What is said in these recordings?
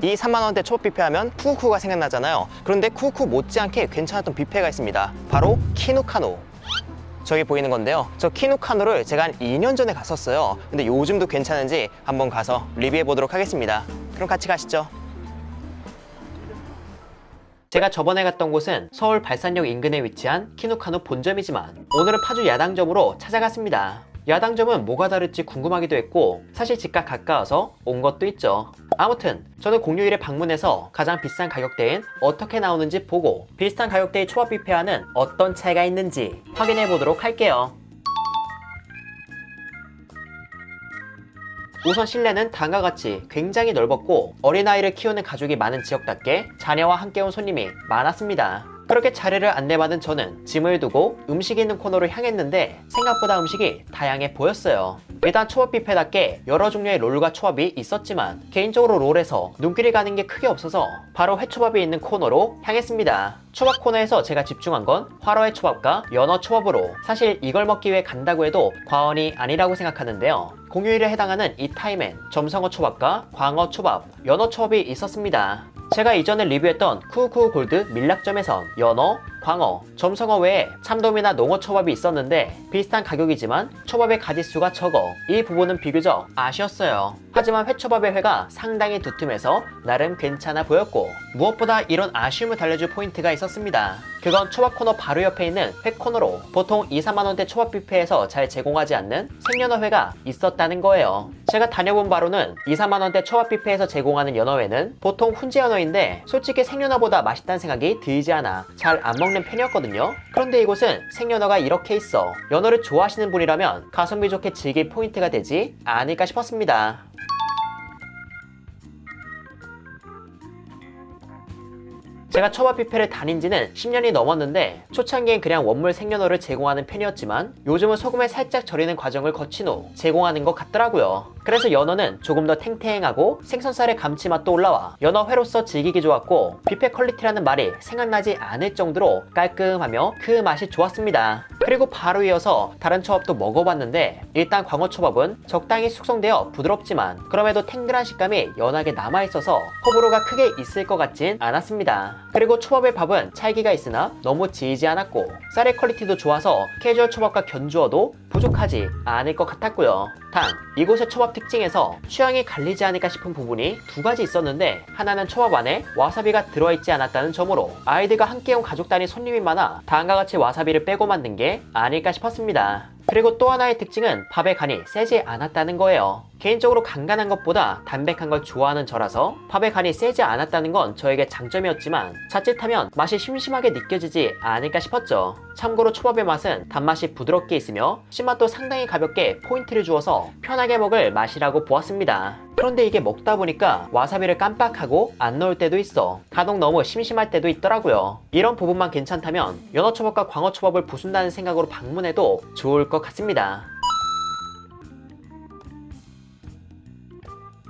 이 3만원대 초밥 뷔페 하면 쿠쿠가 생각나잖아요. 그런데 쿠쿠 못지않게 괜찮았던 뷔페가 있습니다. 바로 키누카노. 저기 보이는 건데요, 저 키누카노를 제가 한 2년 전에 갔었어요. 근데 요즘도 괜찮은지 한번 가서 리뷰해 보도록 하겠습니다. 그럼 같이 가시죠. 제가 저번에 갔던 곳은 서울 발산역 인근에 위치한 키누카노 본점이지만 오늘은 파주 야당점으로 찾아갔습니다. 야당점은 뭐가 다를지 궁금하기도 했고 사실 집과 가까워서 온 것도 있죠. 아무튼 저는 공휴일에 방문해서 가장 비싼 가격대엔 어떻게 나오는지 보고 비슷한 가격대의 초밥 뷔페와는 어떤 차이가 있는지 확인해 보도록 할게요. 우선 실내는 다음과 같이 굉장히 넓었고 어린아이를 키우는 가족이 많은 지역답게 자녀와 함께 온 손님이 많았습니다. 그렇게 자리를 안내받은 저는 짐을 두고 음식이 있는 코너로 향했는데 생각보다 음식이 다양해 보였어요. 일단 초밥 뷔페답게 여러 종류의 롤과 초밥이 있었지만 개인적으로 롤에서 눈길이 가는 게 크게 없어서 바로 회초밥이 있는 코너로 향했습니다. 초밥 코너에서 제가 집중한 건 화로회 초밥과 연어 초밥으로 사실 이걸 먹기 위해 간다고 해도 과언이 아니라고 생각하는데요. 공휴일에 해당하는 이 타임엔 점성어 초밥과 광어 초밥, 연어 초밥이 있었습니다. 제가 이전에 리뷰했던 쿠쿠 골드 밀락점에선 연어, 광어, 점성어 외에 참돔이나 농어 초밥이 있었는데 비슷한 가격이지만 초밥의 가짓수가 적어 이 부분은 비교적 아쉬웠어요. 하지만 회초밥의 회가 상당히 두툼해서 나름 괜찮아 보였고 무엇보다 이런 아쉬움을 달래줄 포인트가 있었습니다. 그건 초밥 코너 바로 옆에 있는 회 코너로 보통 2, 3만원대 초밥 뷔페에서 잘 제공하지 않는 생연어 회가 있었다는 거예요. 제가 다녀본 바로는 2, 3만원대 초밥 뷔페에서 제공하는 연어회는 보통 훈제 연어인데 솔직히 생연어보다 맛있다는 생각이 들지 않아 잘 안 먹는 편이었거든요. 그런데 이곳은 생연어가 이렇게 있어 연어를 좋아하시는 분이라면 가성비 좋게 즐길 포인트가 되지 않을까 싶었습니다. 제가 초밥 뷔페를 다닌 지는 10년이 넘었는데 초창기엔 그냥 원물 생연어를 제공하는 편이었지만 요즘은 소금에 살짝 절이는 과정을 거친 후 제공하는 것 같더라고요. 그래서 연어는 조금 더 탱탱하고 생선살의 감칠맛도 올라와 연어회로서 즐기기 좋았고 뷔페 퀄리티라는 말이 생각나지 않을 정도로 깔끔하며 그 맛이 좋았습니다. 그리고 바로 이어서 다른 초밥도 먹어봤는데 일단 광어초밥은 적당히 숙성되어 부드럽지만 그럼에도 탱글한 식감이 연하게 남아있어서 호불호가 크게 있을 것 같진 않았습니다. 그리고 초밥의 밥은 찰기가 있으나 너무 지지 않았고 쌀의 퀄리티도 좋아서 캐주얼 초밥과 견주어도 부족하지 않을 것 같았고요. 단 이곳의 초밥 특징에서 취향이 갈리지 않을까 싶은 부분이 두 가지 있었는데 하나는 초밥 안에 와사비가 들어있지 않았다는 점으로 아이들과 함께 온 가족 단위 손님이 많아 다음과 같이 와사비를 빼고 만든 게 아닐까 싶었습니다. 그리고 또 하나의 특징은 밥의 간이 세지 않았다는 거예요. 개인적으로 간간한 것보다 담백한 걸 좋아하는 저라서 밥의 간이 세지 않았다는 건 저에게 장점이었지만 자칫하면 맛이 심심하게 느껴지지 않을까 싶었죠. 참고로 초밥의 맛은 단맛이 부드럽게 있으며 신맛도 상당히 가볍게 포인트를 주어서 편하게 먹을 맛이라고 보았습니다. 그런데 이게 먹다 보니까 와사비를 깜빡하고 안 넣을 때도 있어 간혹 너무 심심할 때도 있더라고요. 이런 부분만 괜찮다면 연어초밥과 광어초밥을 부순다는 생각으로 방문해도 좋을 것 같습니다.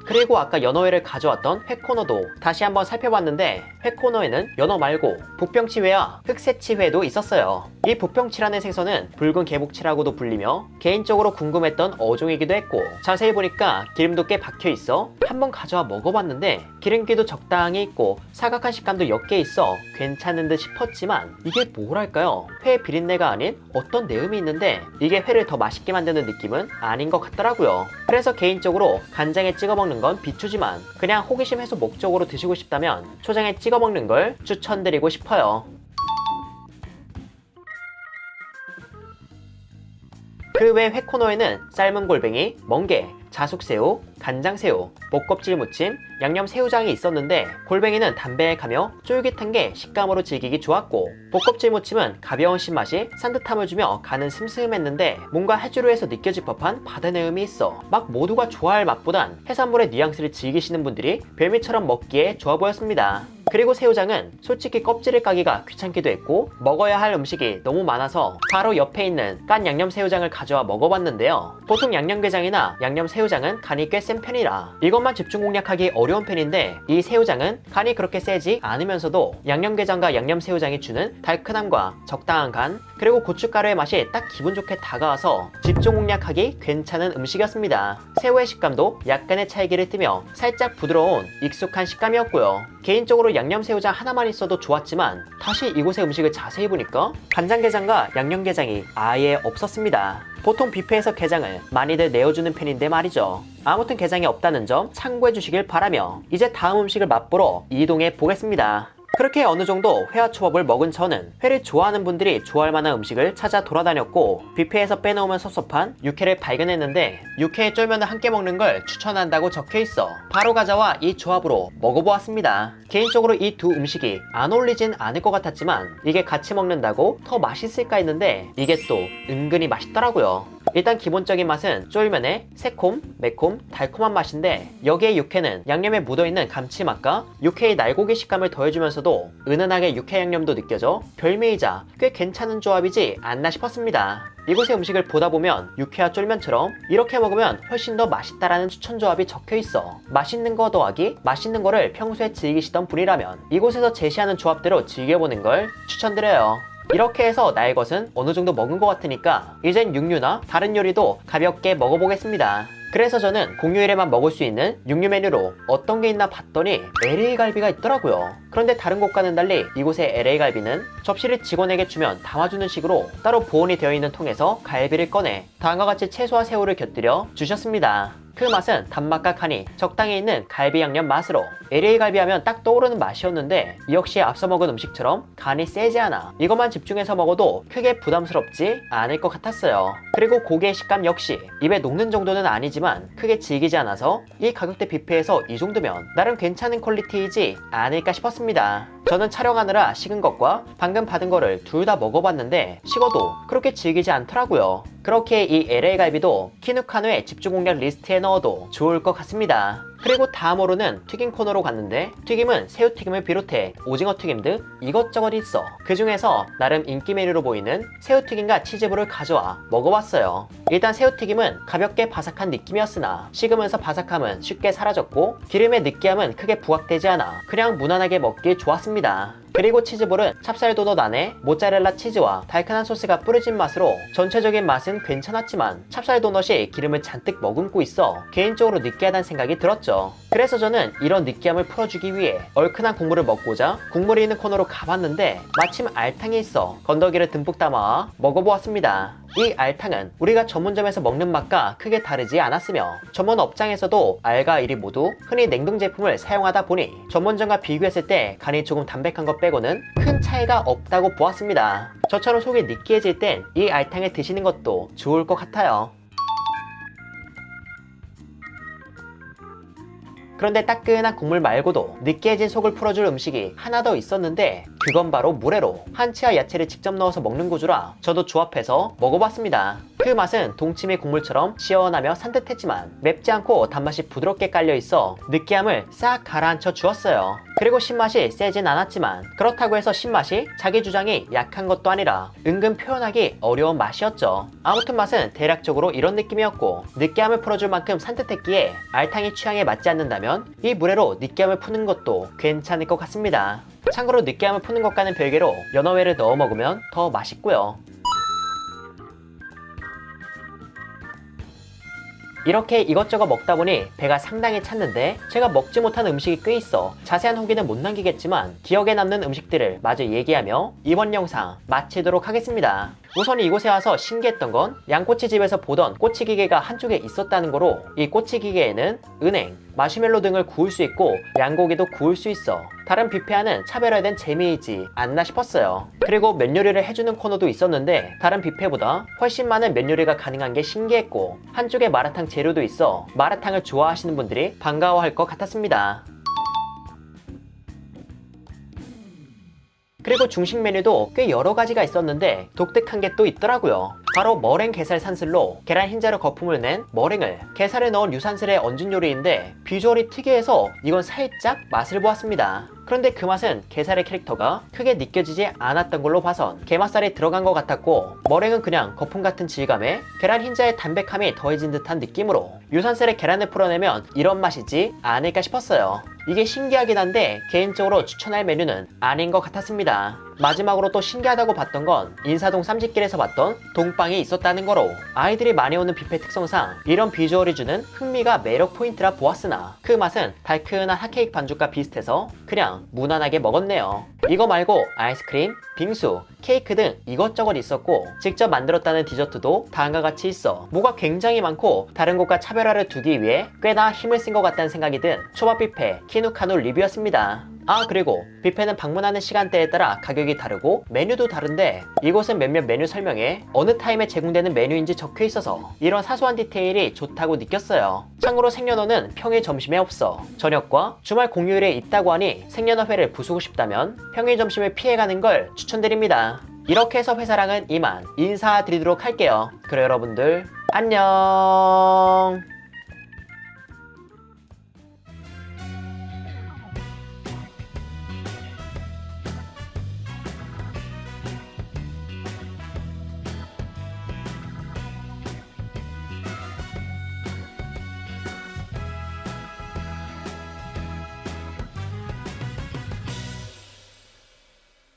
그리고 아까 연어회를 가져왔던 회코너도 다시 한번 살펴봤는데 회코너에는 연어 말고 북병치회와 흑새치회도 있었어요. 이 북병치라는 생선은 붉은 개복치라고도 불리며 개인적으로 궁금했던 어종이기도 했고 자세히 보니까 기름도 꽤 박혀있어 한번 가져와 먹어봤는데 기름기도 적당히 있고 사각한 식감도 옅게 있어 괜찮은 듯 싶었지만 이게 뭐랄까요? 회 비린내가 아닌 어떤 내음이 있는데 이게 회를 더 맛있게 만드는 느낌은 아닌 것 같더라고요. 그래서 개인적으로 간장에 찍어 먹는 건 비추지만 그냥 호기심 해소 목적으로 드시고 싶다면 초장에 찍어 먹는 걸 추천드리고 싶어요. 그 외 회코너에는 삶은 골뱅이, 멍게, 자숙새우, 간장새우, 목껍질 무침, 양념 새우장이 있었는데 골뱅이는 담백하며 쫄깃한 게 식감으로 즐기기 좋았고 목껍질 무침은 가벼운 신맛이 산뜻함을 주며 간은 슴슴했는데 뭔가 해조류에서 느껴질 법한 바다 내음이 있어 막 모두가 좋아할 맛보단 해산물의 뉘앙스를 즐기시는 분들이 별미처럼 먹기에 좋아 보였습니다. 그리고 새우장은 솔직히 껍질을 까기가 귀찮기도 했고 먹어야 할 음식이 너무 많아서 바로 옆에 있는 깐 양념 새우장을 가져와 먹어봤는데요. 보통 양념게장이나 양념 새우장은 간이 꽤 센 편이라 이것만 집중 공략하기 어려운 편인데 이 새우장은 간이 그렇게 세지 않으면서도 양념게장과 양념 새우장이 주는 달큰함과 적당한 간 그리고 고춧가루의 맛이 딱 기분 좋게 다가와서 집중 공략하기 괜찮은 음식이었습니다. 새우의 식감도 약간의 차이기를 띠며 살짝 부드러운 익숙한 식감이었고요. 개인적으로 양념 새우장 하나만 있어도 좋았지만 다시 이곳의 음식을 자세히 보니까 간장게장과 양념게장이 아예 없었습니다. 보통 뷔페에서 게장을 많이들 내어주는 편인데 말이죠. 아무튼 게장이 없다는 점 참고해 주시길 바라며 이제 다음 음식을 맛보러 이동해 보겠습니다. 그렇게 어느 정도 회와 초밥을 먹은 저는 회를 좋아하는 분들이 좋아할 만한 음식을 찾아 돌아다녔고 뷔페에서 빼놓으면 섭섭한 육회를 발견했는데 육회에 쫄면을 함께 먹는 걸 추천한다고 적혀있어 바로 가져와 이 조합으로 먹어보았습니다. 개인적으로 이 두 음식이 안 어울리진 않을 것 같았지만 이게 같이 먹는다고 더 맛있을까 했는데 이게 또 은근히 맛있더라고요. 일단 기본적인 맛은 쫄면의 새콤, 매콤, 달콤한 맛인데 여기에 육회는 양념에 묻어있는 감칠맛과 육회의 날고기 식감을 더해주면서도 은은하게 육회 양념도 느껴져 별미이자 꽤 괜찮은 조합이지 않나 싶었습니다. 이곳의 음식을 보다 보면 육회와 쫄면처럼 이렇게 먹으면 훨씬 더 맛있다라는 추천 조합이 적혀있어 맛있는 거 더하기 맛있는 거를 평소에 즐기시던 분이라면 이곳에서 제시하는 조합대로 즐겨보는 걸 추천드려요. 이렇게 해서 나의 것은 어느 정도 먹은 것 같으니까 이젠 육류나 다른 요리도 가볍게 먹어보겠습니다. 그래서 저는 공휴일에만 먹을 수 있는 육류 메뉴로 어떤 게 있나 봤더니 LA 갈비가 있더라고요. 그런데 다른 곳과는 달리 이곳의 LA 갈비는 접시를 직원에게 주면 담아주는 식으로 따로 보온이 되어 있는 통에서 갈비를 꺼내 다음과 같이 채소와 새우를 곁들여 주셨습니다. 그 맛은 단맛과 간이 적당히 있는 갈비 양념 맛으로 LA 갈비 하면 딱 떠오르는 맛이었는데 역시 앞서 먹은 음식처럼 간이 세지 않아 이것만 집중해서 먹어도 크게 부담스럽지 않을 것 같았어요. 그리고 고기의 식감 역시 입에 녹는 정도는 아니지만 크게 질기지 않아서 이 가격대 뷔페에서 이 정도면 나름 괜찮은 퀄리티이지 않을까 싶었습니다. 저는 촬영하느라 식은 것과 방금 받은 거를 둘 다 먹어봤는데 식어도 그렇게 질기지 않더라고요. 그렇게 이 LA 갈비도 키누카누의 집중 공략 리스트에 넣어도 좋을 것 같습니다. 그리고 다음으로는 튀김 코너로 갔는데 튀김은 새우튀김을 비롯해 오징어 튀김 등 이것저것 있어 그 중에서 나름 인기 메뉴로 보이는 새우튀김과 치즈볼을 가져와 먹어봤어요. 일단 새우튀김은 가볍게 바삭한 느낌이었으나 식으면서 바삭함은 쉽게 사라졌고 기름의 느끼함은 크게 부각되지 않아 그냥 무난하게 먹기 좋았습니다. 그리고 치즈볼은 찹쌀도넛 안에 모짜렐라 치즈와 달큰한 소스가 뿌려진 맛으로 전체적인 맛은 괜찮았지만 찹쌀도넛이 기름을 잔뜩 머금고 있어 개인적으로 느끼하다는 생각이 들었죠. 그래서 저는 이런 느끼함을 풀어주기 위해 얼큰한 국물을 먹고자 국물이 있는 코너로 가봤는데 마침 알탕이 있어 건더기를 듬뿍 담아 먹어보았습니다. 이 알탕은 우리가 전문점에서 먹는 맛과 크게 다르지 않았으며 전문 업장에서도 알과 일이 모두 흔히 냉동 제품을 사용하다 보니 전문점과 비교했을 때 간이 조금 담백한 것 빼고는 큰 차이가 없다고 보았습니다. 저처럼 속이 느끼해질 땐 이 알탕을 드시는 것도 좋을 것 같아요. 그런데 따끈한 국물 말고도 느끼해진 속을 풀어줄 음식이 하나 더 있었는데 그건 바로 물회로 한치와 야채를 직접 넣어서 먹는 구조라 저도 조합해서 먹어봤습니다. 그 맛은 동치미 국물처럼 시원하며 산뜻했지만 맵지 않고 단맛이 부드럽게 깔려있어 느끼함을 싹 가라앉혀 주었어요. 그리고 신맛이 세진 않았지만 그렇다고 해서 신맛이 자기 주장이 약한 것도 아니라 은근 표현하기 어려운 맛이었죠. 아무튼 맛은 대략적으로 이런 느낌이었고 느끼함을 풀어줄 만큼 산뜻했기에 알탕이 취향에 맞지 않는다면 이 물회로 느끼함을 푸는 것도 괜찮을 것 같습니다. 참고로 느끼함을 푸는 것과는 별개로 연어회를 넣어 먹으면 더 맛있고요. 이렇게 이것저것 먹다 보니 배가 상당히 찼는데 제가 먹지 못한 음식이 꽤 있어 자세한 후기는 못 남기겠지만 기억에 남는 음식들을 마저 얘기하며 이번 영상 마치도록 하겠습니다. 우선 이곳에 와서 신기했던 건 양꼬치집에서 보던 꼬치기계가 한쪽에 있었다는 거로 이 꼬치기계에는 은행, 마시멜로 등을 구울 수 있고 양고기도 구울 수 있어 다른 뷔페와는 차별화된 재미이지 않나 싶었어요. 그리고 면 요리를 해주는 코너도 있었는데 다른 뷔페보다 훨씬 많은 면 요리가 가능한 게 신기했고 한쪽에 마라탕 재료도 있어 마라탕을 좋아하시는 분들이 반가워할 것 같았습니다. 그리고 중식 메뉴도 꽤 여러 가지가 있었는데 독특한 게 또 있더라고요. 바로 머랭 게살 산슬로 계란 흰자로 거품을 낸 머랭을 게살에 넣은 유산슬에 얹은 요리인데 비주얼이 특이해서 이건 살짝 맛을 보았습니다. 그런데 그 맛은 게살의 캐릭터가 크게 느껴지지 않았던 걸로 봐선 게맛살이 들어간 것 같았고, 머랭은 그냥 거품 같은 질감에 계란 흰자의 담백함이 더해진 듯한 느낌으로 유산슬의 계란을 풀어내면 이런 맛이지 않을까 싶었어요. 이게 신기하긴 한데 개인적으로 추천할 메뉴는 아닌 것 같았습니다. 마지막으로 또 신기하다고 봤던 건 인사동 쌈짓길에서 봤던 동빵이 있었다는 거로, 아이들이 많이 오는 뷔페 특성상 이런 비주얼이 주는 흥미가 매력 포인트라 보았으나 그 맛은 달큰한 핫케이크 반죽과 비슷해서 그냥 무난하게 먹었네요. 이거 말고 아이스크림, 빙수, 케이크 등 이것저것 있었고, 직접 만들었다는 디저트도 다음과 같이 있어 뭐가 굉장히 많고 다른 곳과 차별화를 두기 위해 꽤나 힘을 쓴 것 같다는 생각이 든 초밥 뷔페 키누카누 리뷰였습니다. 아, 그리고 뷔페는 방문하는 시간대에 따라 가격이 다르고 메뉴도 다른데 이곳은 몇몇 메뉴 설명에 어느 타임에 제공되는 메뉴인지 적혀 있어서 이런 사소한 디테일이 좋다고 느꼈어요. 참고로 생연어는 평일 점심에 없어 저녁과 주말 공휴일에 있다고 하니 생연어회를 부수고 싶다면 평일 점심을 피해가는 걸 추천드립니다. 이렇게 해서 회사랑은 이만 인사드리도록 할게요. 그럼 여러분들 안녕.